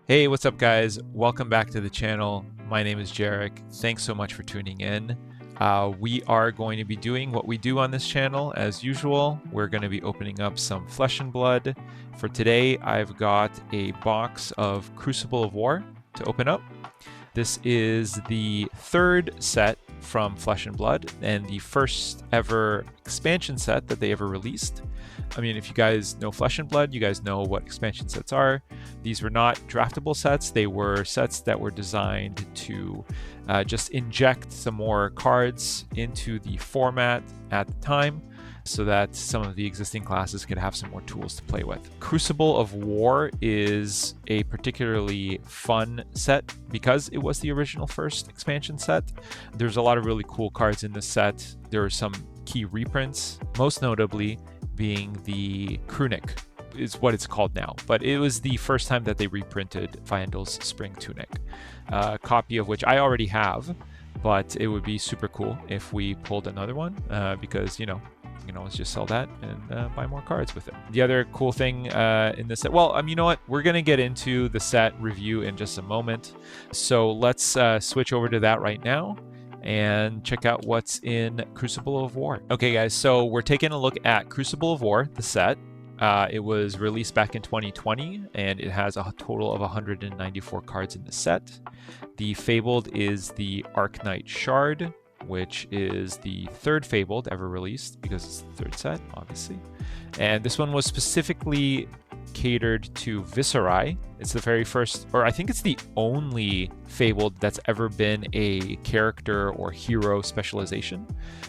Hey, what's up guys? Welcome back to the channel. My name is Jarek. Thanks so much for tuning in. We are going to be doing what we do on this channel as usual. We're going to be opening up some Flesh and Blood. For today, I've got a box of Crucible of War to open up. This is the third set from Flesh and Blood and the first ever expansion set that they ever released. I mean, if you guys know Flesh and Blood, you guys know what expansion sets are. These were not draftable sets. They were sets that were designed to just inject some more cards into the format at the time so that some of the existing classes could have some more tools to play with. Crucible of War is a particularly fun set because it was the original first expansion set. There's a lot of really cool cards in this set. There are some key reprints, most notably being the Crunic is what it's called now, but it was the first time that they reprinted Fyendal's Spring Tunic, a copy of which I already have, but it would be super cool if we pulled another one because, you can always just sell that and buy more cards with it. The other cool thing in this set, well, you know what? We're going to get into the set review in just a moment. So let's switch over to that right now and check out what's in Crucible of War. Okay, guys, so we're taking a look at Crucible of War, the set. It was released back in 2020, and it has a total of 194 cards in the set. The Fabled is the Arknight Shard, which is the third Fabled ever released, because it's the third set, obviously. And this one was specifically catered to Viserai. It's the very first, or I think it's the only Fabled that's ever been a character or hero specialization,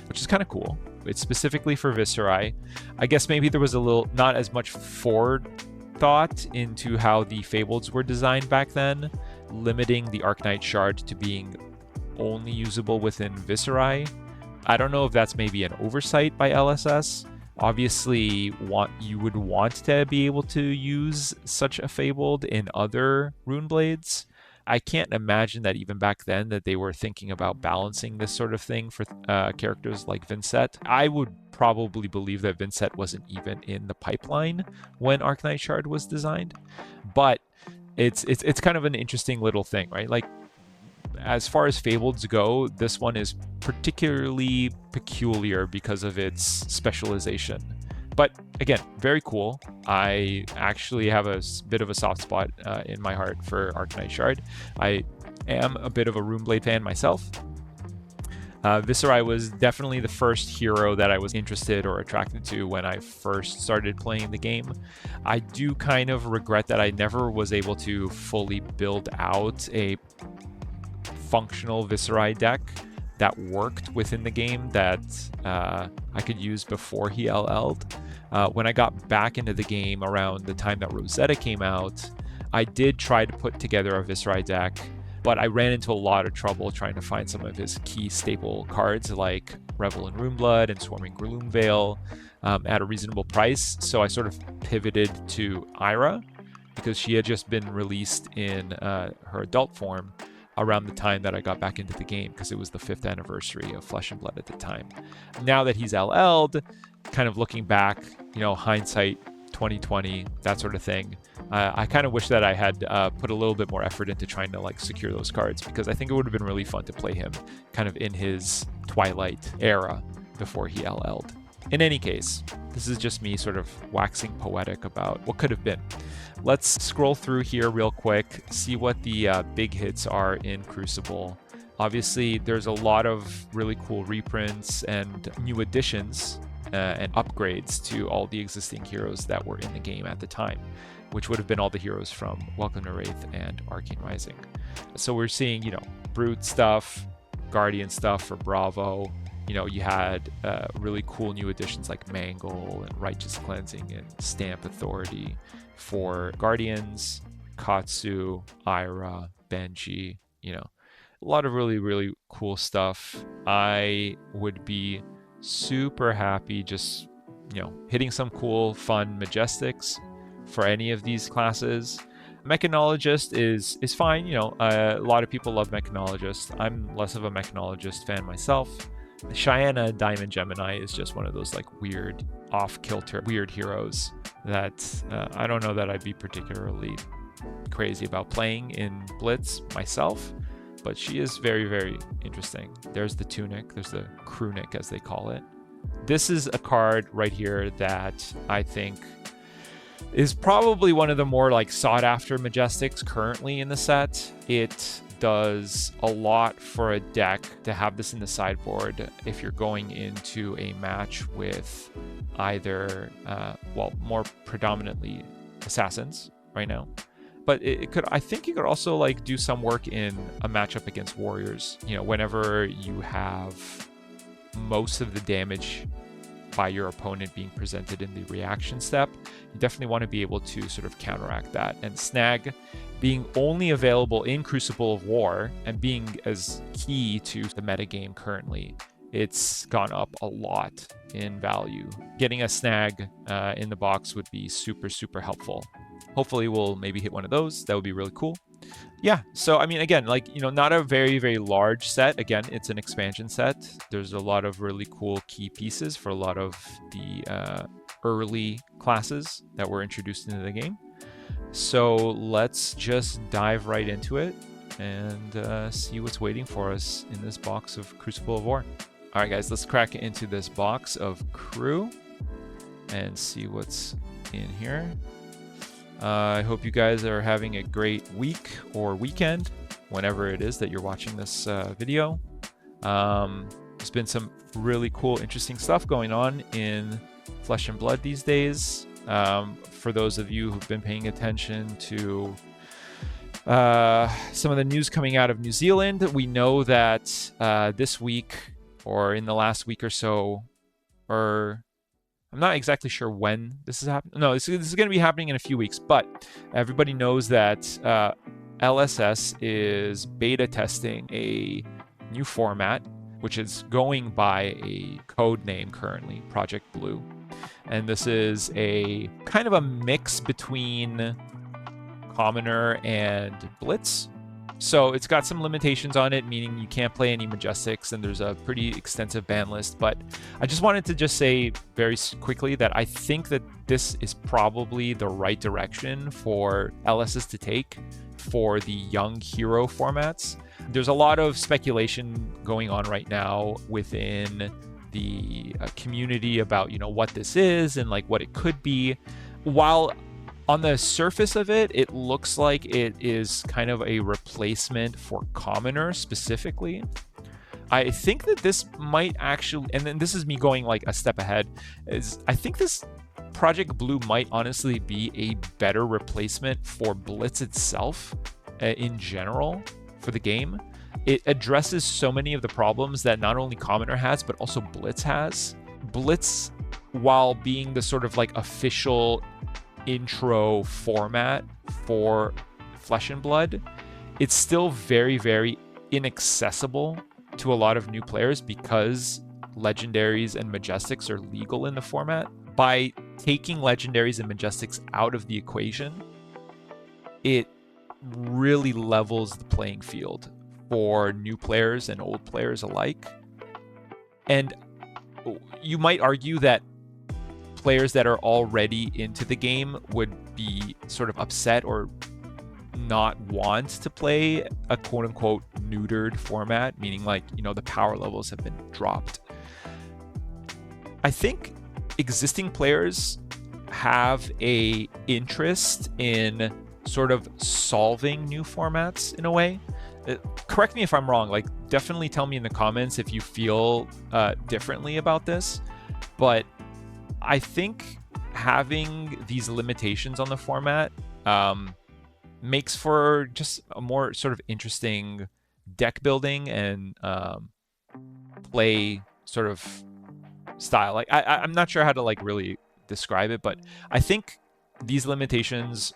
which is kind of cool. It's specifically for Viserai. I guess maybe there was a little, not as much forethought into how the Fableds were designed back then, limiting the Arknight Shard to being only usable within Viserai. I don't know if that's maybe an oversight by LSS. Obviously, you would want to be able to use such a Fabled in other rune blades. I can't imagine that even back then that they were thinking about balancing this sort of thing for characters like Vincett. I would probably believe that Vincett wasn't even in the pipeline when Arknight Shard was designed. But it's kind of an interesting little thing, right? Like, as far as Fableds go, this one is particularly peculiar because of its specialization. But again, very cool. I actually have a bit of a soft spot in my heart for Arknight Shard. I am a bit of a Runeblade fan myself. Viserai was definitely the first hero that I was interested or attracted to when I first started playing the game. I do kind of regret that I never was able to fully build out a functional Viserai deck that worked within the game that I could use before he LL'd. When I got back into the game around the time that Rosetta came out, I did try to put together a Viserai deck, but I ran into a lot of trouble trying to find some of his key staple cards like Revel in Runeblood and Swarming Gloomveil at a reasonable price. So I sort of pivoted to Ira because she had just been released in her adult form around the time that I got back into the game because it was the 5th anniversary of Flesh and Blood at the time. Now that he's LL'd, kind of looking back, hindsight 2020, that sort of thing, I kind of wish that I had put a little bit more effort into trying to secure those cards because I think it would have been really fun to play him kind of in his Twilight era before he LL'd. In any case, this is just me sort of waxing poetic about what could have been. Let's scroll through here real quick, see what the big hits are in Crucible. Obviously, there's a lot of really cool reprints and new additions and upgrades to all the existing heroes that were in the game at the time, which would have been all the heroes from Welcome to Wraith and Arcane Rising. So we're seeing, Brute stuff, Guardian stuff for Bravo. You had really cool new additions like Mangle and Righteous Cleansing and Stamp Authority for Guardians, Katsu, Ira, Benji, a lot of really, really cool stuff. I would be super happy just, hitting some cool, fun Majestics for any of these classes. Mechanologist is fine, a lot of people love Mechanologist. I'm less of a Mechanologist fan myself. Cheyenne Diamond Gemini is just one of those weird, off-kilter, weird heroes that I don't know that I'd be particularly crazy about playing in Blitz myself, but she is very, very interesting. There's the tunic, there's the crewnic as they call it. This is a card right here that I think is probably one of the more like sought after Majestics currently in the set. It does a lot for a deck to have this in the sideboard if you're going into a match with either, well, more predominantly assassins right now. But it could, I think you could also like do some work in a matchup against warriors. You know, whenever you have most of the damage by your opponent being presented in the reaction step, you definitely want to be able to sort of counteract that. And Snag being only available in Crucible of War and being as key to the metagame currently, it's gone up a lot in value. Getting a Snag in the box would be super, super helpful. Hopefully we'll maybe hit one of those. That would be really cool. Yeah, so I mean, again, like, you know, not a very, very large set. Again, it's an expansion set. There's a lot of really cool key pieces for a lot of the early classes that were introduced into the game. So let's just dive right into it and see what's waiting for us in this box of Crucible of War. All right, guys, let's crack into this box of Crew and see what's in here. I hope you guys are having a great week or weekend, whenever it is that you're watching this video. There's been some really cool, interesting stuff going on in Flesh and Blood these days. For those of you who've been paying attention to some of the news coming out of New Zealand, we know that this week or in the last week or so, or I'm not exactly sure when this is happening. No, this is going to be happening in a few weeks, but everybody knows that LSS is beta testing a new format, which is going by a code name currently, Project Blue. And this is a kind of a mix between Commoner and Blitz. So it's got some limitations on it, meaning you can't play any Majestics, and there's a pretty extensive ban list. But I just wanted to just say very quickly that I think that this is probably the right direction for LSS to take for the young hero formats. There's a lot of speculation going on right now within the community about, you know, what this is and like what it could be. While on the surface of it, it looks like it is kind of a replacement for Commoner specifically. I think that this might actually, and then this is me going like a step ahead, is I think this Project Blue might honestly be a better replacement for Blitz itself in general for the game. It addresses so many of the problems that not only Commoner has, but also Blitz has. Blitz, while being the sort of like official intro format for Flesh and Blood, it's still very, very inaccessible to a lot of new players because legendaries and majestics are legal in the format. By taking legendaries and majestics out of the equation, it really levels the playing field for new players and old players alike. And you might argue that players that are already into the game would be sort of upset or not want to play a quote-unquote neutered format, meaning like, you know, the power levels have been dropped. I think existing players have a interest in sort of solving new formats in a way. Correct me if I'm wrong, like definitely tell me in the comments if you feel differently about this, but I think having these limitations on the format makes for just a more sort of interesting deck building and play sort of style. Like I'm not sure how to like really describe it, but I think these limitations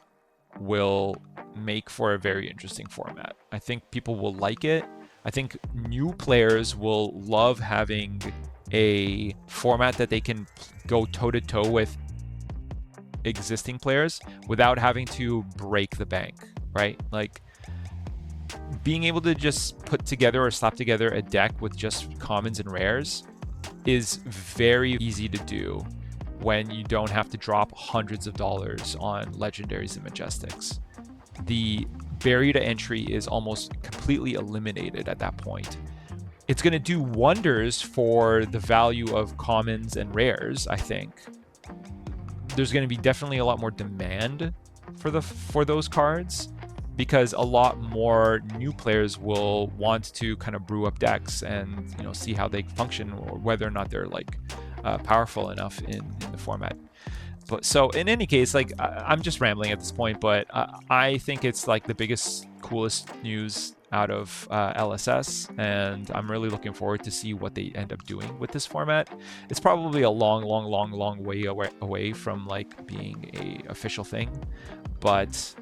will make for a very interesting format. I think people will like it. I think new players will love having a format that they can go toe-to-toe with existing players without having to break the bank, right? Like being able to just put together or slap together a deck with just commons and rares is very easy to do when you don't have to drop hundreds of dollars on legendaries and majestics. the barrier to entry is almost completely eliminated at that point. It's going to do wonders for the value of commons and rares, I think. There's going to be definitely a lot more demand for those cards, because a lot more new players will want to kind of brew up decks and, you know, see how they function, or whether or not they're like powerful enough in the format. But so in any case, like I'm just rambling at this point, but I think it's like the biggest, coolest news out of LSS, and I'm really looking forward to see what they end up doing with this format. It's probably a long way away from like being a official thing, but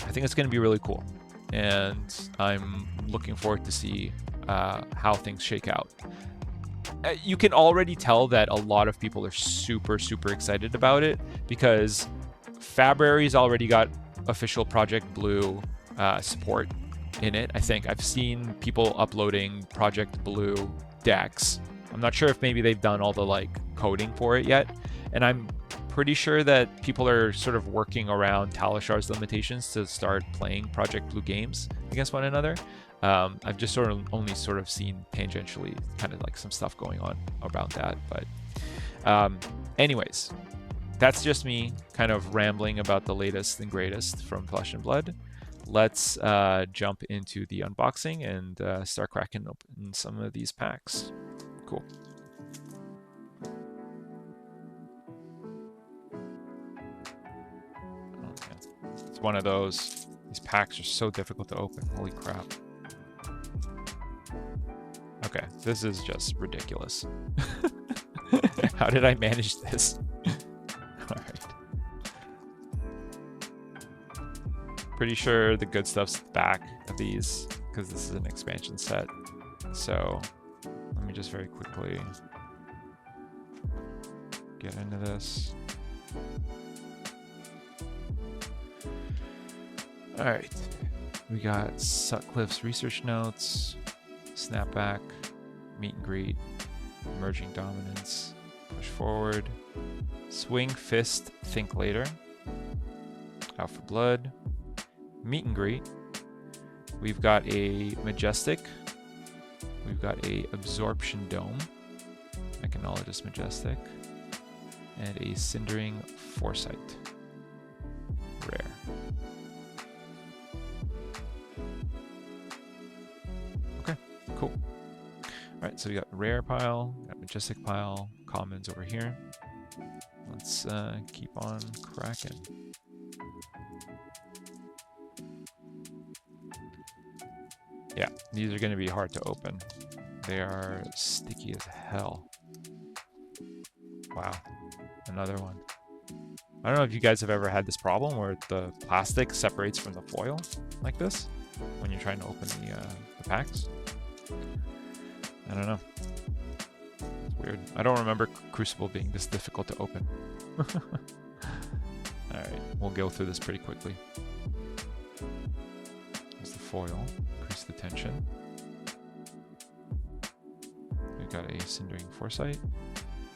I think it's going to be really cool, and I'm looking forward to see how things shake out. You can already tell that a lot of people are super excited about it, because Fabrary's already got official Project Blue support in it. I think I've seen people uploading Project Blue decks. I'm not sure if maybe they've done all the like coding for it yet, and I'm pretty sure that people are sort of working around Talashar's limitations to start playing Project Blue games against one another. I've just only seen tangentially kind of like some stuff going on about that. But anyways, that's just me kind of rambling about the latest and greatest from Flesh and Blood. Let's jump into the unboxing and start cracking open some of these packs. Cool. It's one of those. These packs are so difficult to open. Holy crap. Okay, this is just ridiculous. How did I manage this? All right. Pretty sure the good stuff's back of these, because this is an expansion set. So let me just very quickly get into this. All right, we got Sutcliffe's research notes, snapback, meet and greet, emerging dominance, push forward, swing, fist, think later, out for blood, meet and greet. We've got a majestic, we've got a absorption dome, Mechanologist majestic, and a cindering foresight, rare. Cool. All right, so we got rare pile, got majestic pile, commons over here. Let's keep on cracking. Yeah, these are going to be hard to open. They are sticky as hell. Wow, another one. I don't know if you guys have ever had this problem where the plastic separates from the foil like this when you're trying to open the packs. I don't know. It's weird. I don't remember Crucible being this difficult to open. Alright, we'll go through this pretty quickly. There's the foil. Increase the tension. We've got a cindering foresight.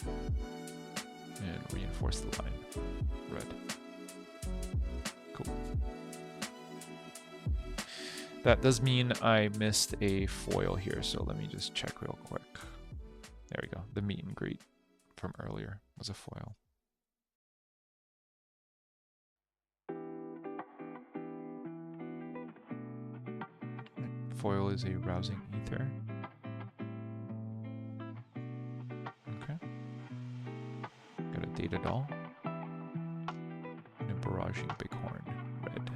And reinforce the line. Red. Cool. That does mean I missed a foil here, so let me just check real quick. There we go. The meet and greet from earlier was a foil. Foil is a rousing ether. Okay. Got a data doll. And a barraging bighorn. Red.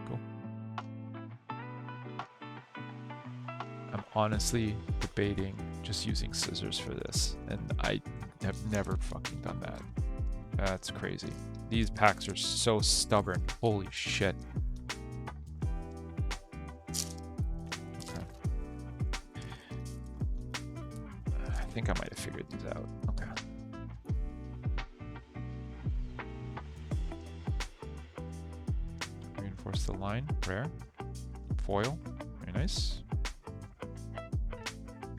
Cool. I'm honestly debating just using scissors for this, and I have never fucking done that. That's crazy. These packs are so stubborn. Holy shit. Okay. I think I might have figured these out. Okay. Reinforce the line. Rare. Foil. Very nice.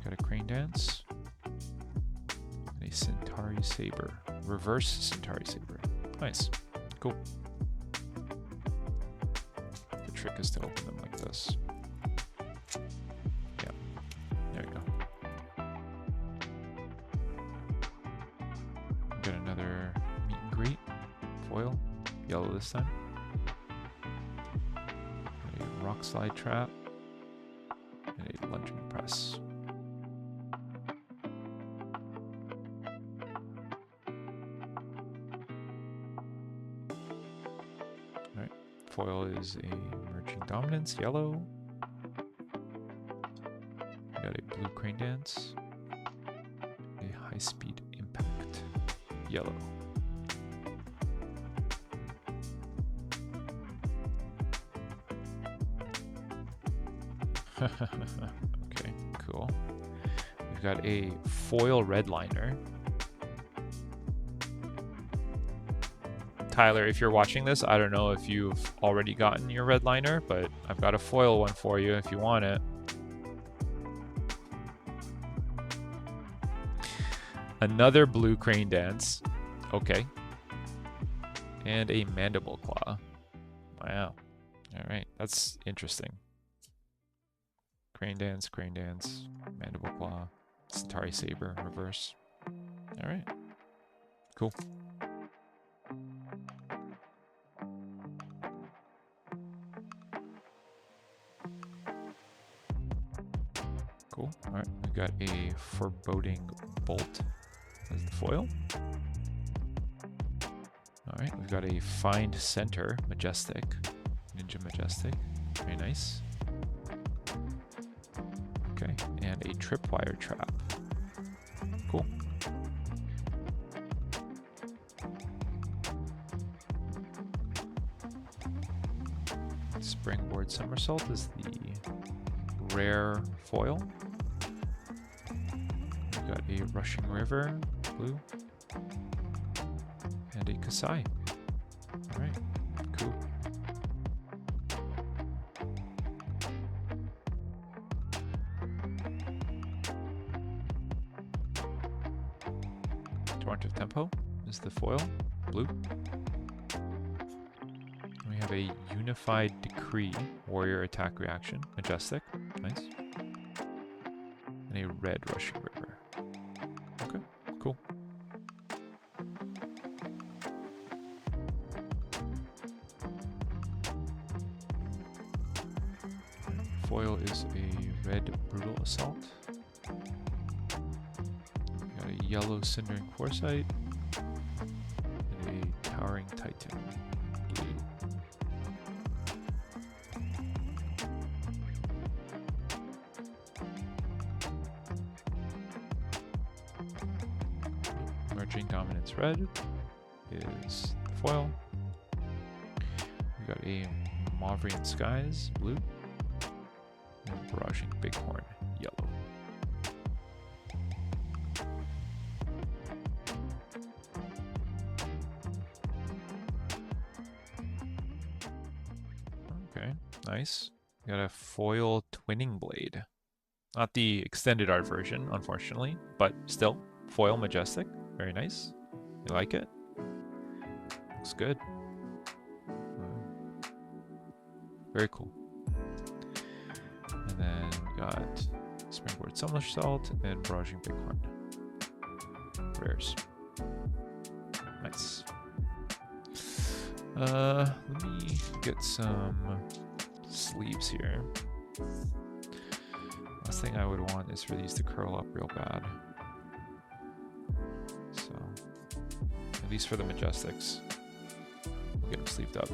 Got a crane dance. And a Centauri saber. Reverse Centauri saber. Nice. Cool. trick is to open them like this. Yeah, there you go. Got another meet and greet foil, yellow this time. Got a rock slide trap and a lunging press. Alright, foil is a merging dominance, yellow. We got a blue crane dance, a high speed impact, yellow. Okay, cool. We've got a foil redliner. Tyler, if you're watching this, I don't know if you've already gotten your redliner, but I've got a foil one for you if you want it. Another blue crane dance. Okay. And a mandible claw. Wow. All right, that's interesting. Crane dance, mandible claw, Centauri saber, reverse. All right, cool. Cool. All right, we've got a foreboding bolt as the foil. All right, we've got a find center majestic, ninja majestic, very nice. Okay, and a tripwire trap. Cool. Springboard somersault is the rare foil. We've got a rushing river, blue, and a Kasai. All right, cool. Torrent of Tempo is the foil, blue. We have a Unified Decree, warrior attack reaction, majestic, nice. And a red rushing river. Okay, cool. Foil is a red brutal assault. A yellow cindering foresight and a towering titan, blue. Merging dominance red is the foil. We got a Mauvrian skies, blue, and barraging bighorn, yellow. Okay, nice. Got a foil twinning blade. Not the extended art version, unfortunately, but still foil majestic. Very nice. You like it? Looks good. Very cool. And then we got springboard somersault and barraging bighorn. Rares. Nice. Let me get some sleeves here. Last thing I would want is for these to curl up real bad. So, at least for the majestics, we'll get them sleeved up.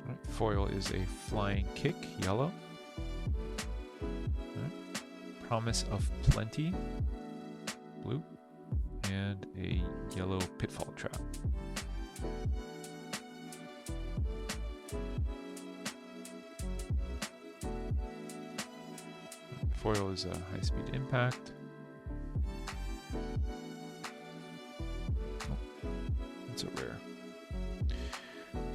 Right, foil is a flying kick, yellow. Right. Promise of plenty, blue, and a yellow pitfall trap. Foil is a high-speed impact. Oh, that's a rare.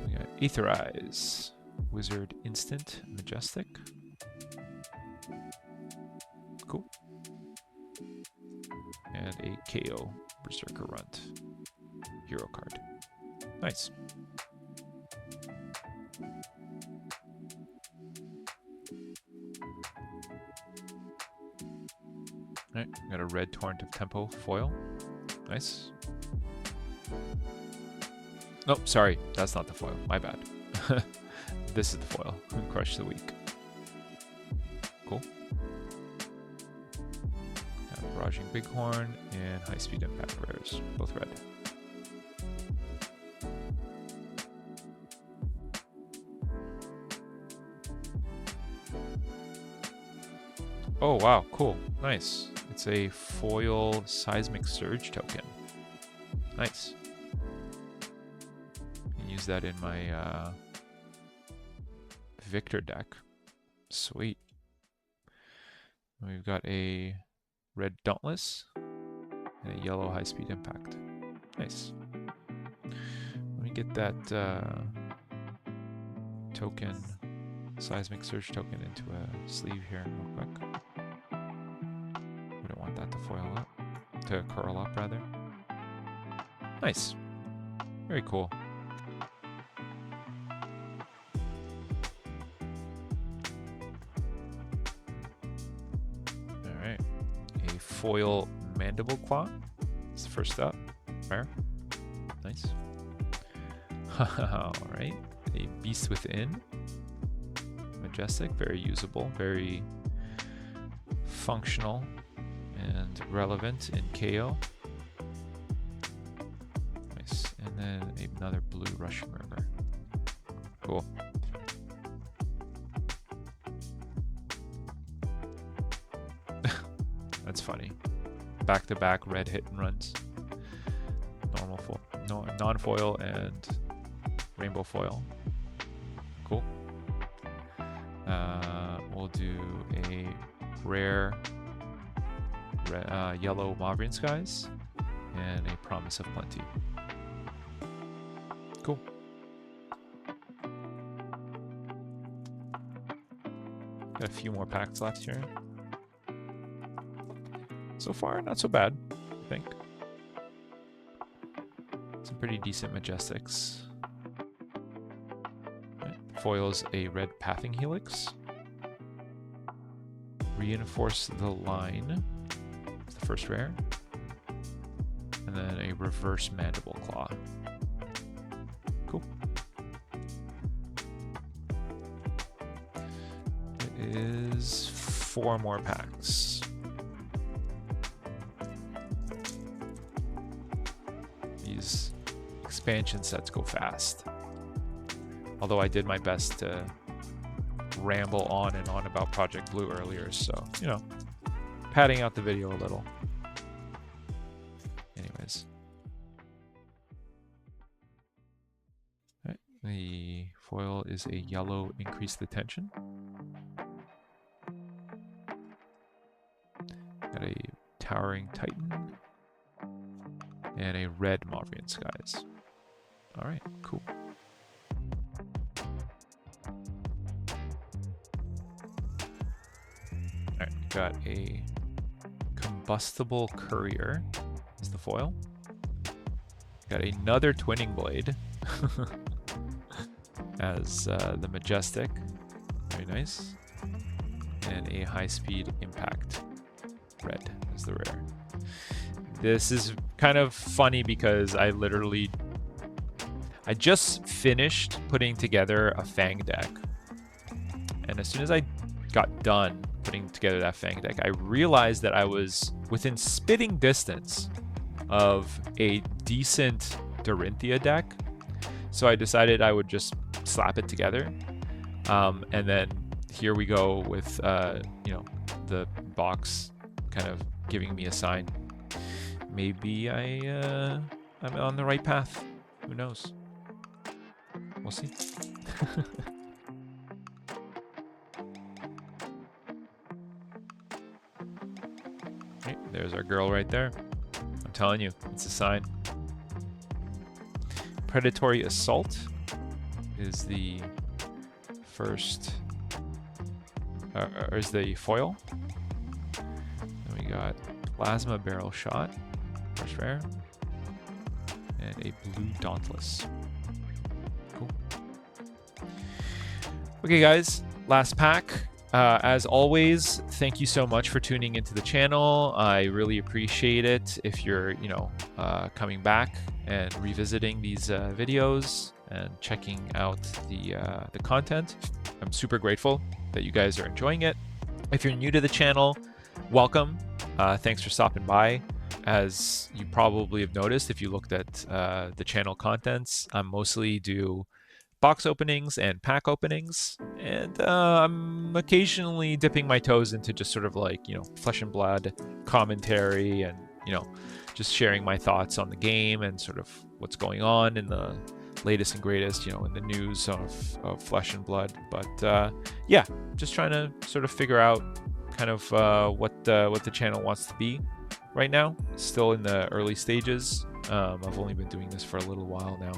We got Aetherize, Wizard Instant, Majestic. Cool. And a KO, Berserker Runt. hero card. Nice. All right, got a red Torrent of Tempo foil. Nice. Nope, sorry, that's not the foil. My bad. This is the foil. Crush the Weak. Cool. Got Barraging Bighorn and High Speed Impact rares, both red. Oh wow, cool, nice. It's a foil Seismic Surge token. Nice. Can use that in my Victor deck. Sweet. We've got a red Dauntless and a yellow High Speed Impact. Nice. Let me get that token, Seismic Surge token, into a sleeve here real quick. We don't want that to foil up, to curl up rather. Nice. Very cool. Alright. A foil Mandible Claw. It's the first up. Rare. Nice. Alright. A Beast Within. Majestic. Very usable. Very functional and relevant in KO. Nice. And then another blue Russian River. Cool. That's funny. Back-to-back red hit and runs. Normal foil, no, non-foil and rainbow foil. Cool. We'll do a rare yellow Mauvrian Skies and a Promise of Plenty. Cool. Got a few more packs left here. So far, not so bad, I think. Some pretty decent Majestics. Right. Foils a red Pathing Helix. Reinforce the Line. It's the first rare. And then a reverse Mandible Claw. Cool. It is 4 more packs. These expansion sets go fast. Although I did my best to ramble on and on about Project Blue earlier, so, you know, padding out the video a little. Anyways. All right. The foil is a yellow Increase the Tension. Got a Towering Titan. And a red Mauvrian Skies. Alright, cool. Alright, got a Combustible Courier. Is the foil. Got another Twinning Blade. As the Majestic. Very nice. And a High Speed Impact. Red is the rare. This is kind of funny because I just finished putting together a Fang deck. And as soon as I got done putting together that Fang deck, I realized that I was within spitting distance of a decent Dorinthia deck. So I decided I would just slap it together. And then here we go with, you know, the box kind of giving me a sign. Maybe I'm on the right path. Who knows? We'll see. Okay, there's our girl right there. I'm telling you, it's a sign. Predatory Assault is the first, or is the foil. Then we got Plasma Barrel Shot. First rare. and a blue Dauntless. Cool. Okay, guys, last pack. As always, thank you so much for tuning into the channel. I really appreciate it if you're, coming back and revisiting these videos and checking out the content. I'm super grateful that you guys are enjoying it. If you're new to the channel, welcome. Thanks for stopping by. As you probably have noticed, if you looked at the channel contents, I mostly do box openings and pack openings, and I'm occasionally dipping my toes into just sort of like, flesh and blood commentary and, just sharing my thoughts on the game and sort of what's going on in the latest and greatest, in the news of Flesh and Blood. But yeah, just trying to sort of figure out kind of what the channel wants to be right now. Still in the early stages. I've only been doing this for a little while now.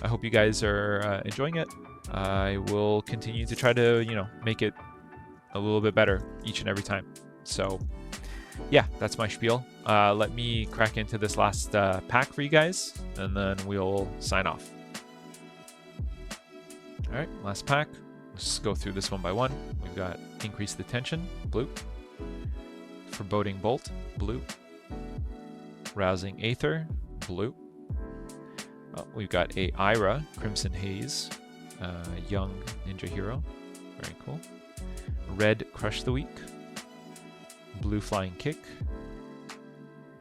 I hope you guys are enjoying it. I will continue to try to, make it a little bit better each and every time. So yeah, that's my spiel. Let me crack into this last pack for you guys, and then we'll sign off. All right, last pack. Let's go through this one by one. We've got Increase the Tension, blue. Foreboding Bolt, blue. Rousing Aether, blue. We've got a Ira, Crimson Haze, young ninja hero. Very cool. Red, Crush the Weak. Blue, Flying Kick.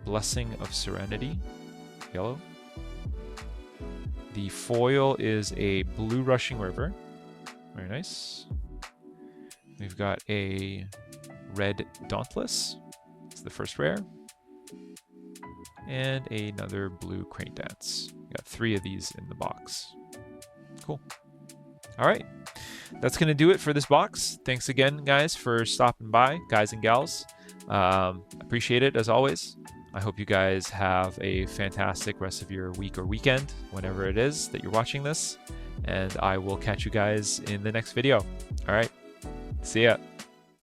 Blessing of Serenity, yellow. The foil is a blue Rushing River. Very nice. We've got a red Dauntless. It's the first rare. And another blue Crane Dance. We got 3 of these in the box. Cool. All right. That's going to do it for this box. Thanks again, guys, for stopping by, guys and gals. Appreciate it, as always. I hope you guys have a fantastic rest of your week or weekend, whenever it is that you're watching this. And I will catch you guys in the next video. All right. See ya.